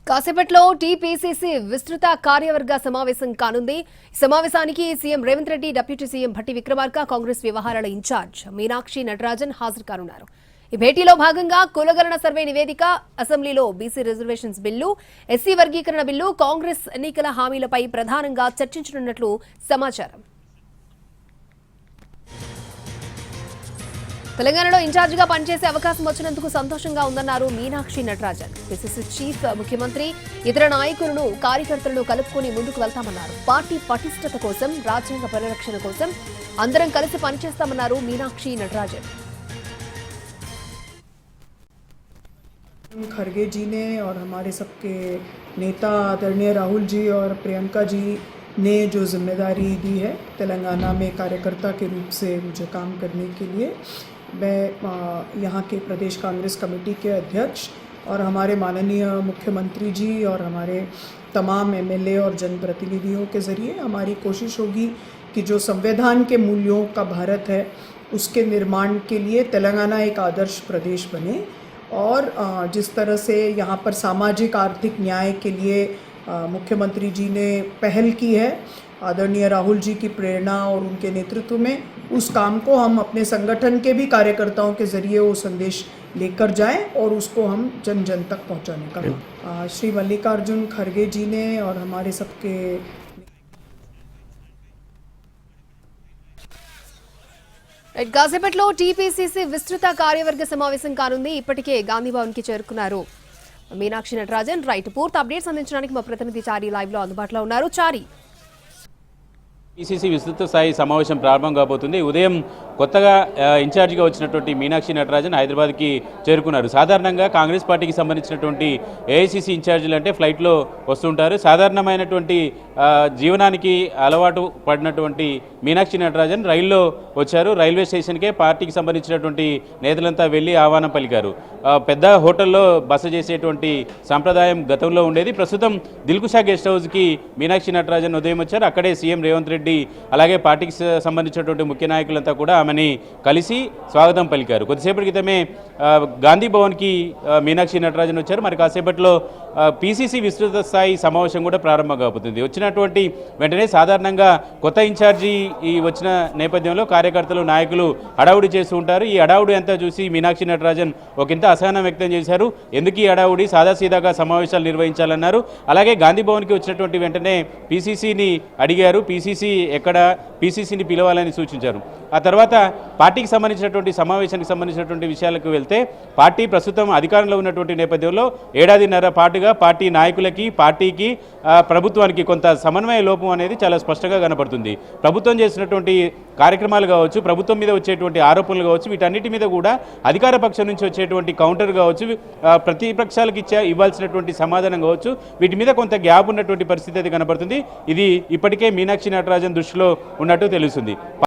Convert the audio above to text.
కాసేపట్లో టీపీసీసీ విస్తృత కార్యవర్గ సమావేశం కానుంది. సమావేశానికి CM Revanth Reddy, deputy CM Bhatti Vikramarka, Congress వ్యవహారాల ఇన్ఛార్జ్ మీనాక్షి నటరాజన్ హాజరు కానున్నారు. ఈ భేటీలో భాగంగా కులగణన సర్వే నివేదిక, అసెంబ్లీలో బీసీ రిజర్వేషన్స్ బిల్లు, ఎస్సీ వర్గీకరణ బిల్లు, కాంగ్రెస్ ఎన్నికల హామీలపై ప్రధానంగా చర్చించనున్నట్లు సమాచారం. తెలంగాణలో ఇన్ఛార్జిగా పనిచేసే అవకాశం వచ్చినందుకు సంతోషంగా ఉందన్నారు మీనాక్షి నటరాజన్. పిసిసి చీఫ్, ముఖ్యమంత్రి, ఇతర నాయకులను, కార్యకర్తలను కలుపుకొని ముందుకు వెళ్తామన్నారు. పార్టీ పటిష్టత కోసం, రాజ్యాంగ పరిరక్షణ కోసం అందరం కలిసి పనిచేస్తామన్నారు మీనాక్షి నటరాజన్. खरगे जी ने और हमारे सबके नेता आदरणीय राहुल जी और प्रियंका जी ने जो जिम्मेदारी दी है तेलंगाना में कार्यकर्ता के रूप से मुझे काम करने के लिए, मैं यहाँ के प्रदेश कांग्रेस कमेटी के अध्यक्ष और हमारे माननीय मुख्यमंत्री जी और हमारे तमाम एमएलए और जनप्रतिनिधियों के ज़रिए हमारी कोशिश होगी कि जो संविधान के मूल्यों का भारत है उसके निर्माण के लिए तेलंगाना एक आदर्श प्रदेश बने। और जिस तरह से यहाँ पर सामाजिक आर्थिक न्याय के लिए मुख्यमंत्री जी ने पहल की है, आदरणीय राहुल जी की प्रेरणा और उनके नेतृत्व में, उस काम को हम अपने संगठन के भी कार्यकर्ताओं के ज़रिए वो संदेश लेकर जाएं और उसको हम जन जन तक पहुंचाने का। श्री मल्लिकार्जुन खरगे जी ने और हमारे सबके కాసేపట్లో టీపీసీసీ విస్తృత కార్యవర్గ సమావేశం కానుంది. ఇప్పటికే గాంధీ భవన్ కి చేరుకున్నారు మీనాక్షి నటరాజన్. పూర్తి అప్డేట్స్ అందించడానికి మా ప్రతినిధి చారి లైవ్ లో అందుబాటులో ఉన్నారు. చారి, పీసీసీ విస్తృత స్థాయి సమావేశం ప్రారంభం కాబోతుంది. ఉదయం కొత్తగా ఇన్ఛార్జిగా వచ్చినటువంటి మీనాక్షి నటరాజన్ హైదరాబాద్కి చేరుకున్నారు. సాధారణంగా కాంగ్రెస్ పార్టీకి సంబంధించినటువంటి ఏఐసీసీ ఇన్ఛార్జీలు అంటే ఫ్లైట్లో వస్తుంటారు. సాధారణమైనటువంటి జీవనానికి అలవాటు పడినటువంటి మీనాక్షి నటరాజన్ రైల్లో వచ్చారు. రైల్వే స్టేషన్కే పార్టీకి సంబంధించినటువంటి నేతలంతా వెళ్ళి ఆహ్వానం పలికారు. పెద్ద హోటల్లో బస చేసేటువంటి సంప్రదాయం గతంలో ఉండేది. ప్రస్తుతం దిల్కుషా గెస్ట్ హౌస్కి మీనాక్షి నటరాజన్ ఉదయం వచ్చారు. అక్కడే సీఎం రేవంత్ రెడ్డి అలాగే పార్టీకి సంబంధించినటువంటి ముఖ్య నాయకులంతా కూడా ఆమెని కలిసి స్వాగతం పలికారు. కొద్దిసేపటి క్రితమే గాంధీ భవన్కి మీనాక్షి నటరాజన్ వచ్చారు. మరి కాసేపట్లో పీసీసీ విస్తృత స్థాయి సమావేశం కూడా ప్రారంభం కాబోతుంది. వచ్చినటువంటి వెంటనే సాధారణంగా కొత్త ఇన్ఛార్జి వచ్చిన నేపథ్యంలో కార్యకర్తలు, నాయకులు హడావుడి చేస్తూ ఉంటారు. ఈ హడావుడి అంతా చూసి మీనాక్షి నటరాజన్ ఒకంత అసహనం వ్యక్తం చేశారు. ఎందుకు ఈ హడావుడి, సాదాసీదాగా సమావేశాలు నిర్వహించాలన్నారు. అలాగే గాంధీ భవన్కి వచ్చినటువంటి వెంటనే పీసీసీని అడిగారు. పీసీసీని పిలవాలని సూచించారు. ఆ తర్వాత పార్టీకి సంబంధించినటువంటి సమావేశానికి సంబంధించినటువంటి విషయాలకు వెళ్తే, పార్టీ ప్రస్తుతం అధికారంలో ఉన్నటువంటి నేపథ్యంలో ఏడాదిన్నర పాటుగా పార్టీ నాయకులకి, పార్టీకి, ప్రభుత్వానికి కొంత సమన్వయ లోపం అనేది చాలా స్పష్టంగా కనపడుతుంది. ప్రభుత్వం చేసినటువంటి కార్యక్రమాలు కావచ్చు, ప్రభుత్వం మీద వచ్చేటువంటి ఆరోపణలు కావచ్చు, వీటన్నిటి మీద కూడా అధికార పక్షం నుంచి వచ్చేటువంటి కౌంటర్ కావచ్చు, ప్రతిపక్షాలకు ఇవ్వాల్సినటువంటి సమాధానం కావచ్చు, వీటి మీద కొంత గ్యాప్ ఉన్నటువంటి పరిస్థితి అయితే కనపడుతుంది. ఇది ఇప్పటికే మీనాక్షి నటరాజన్ దృష్టిలో ఉన్నట్టు తెలుస్తుంది.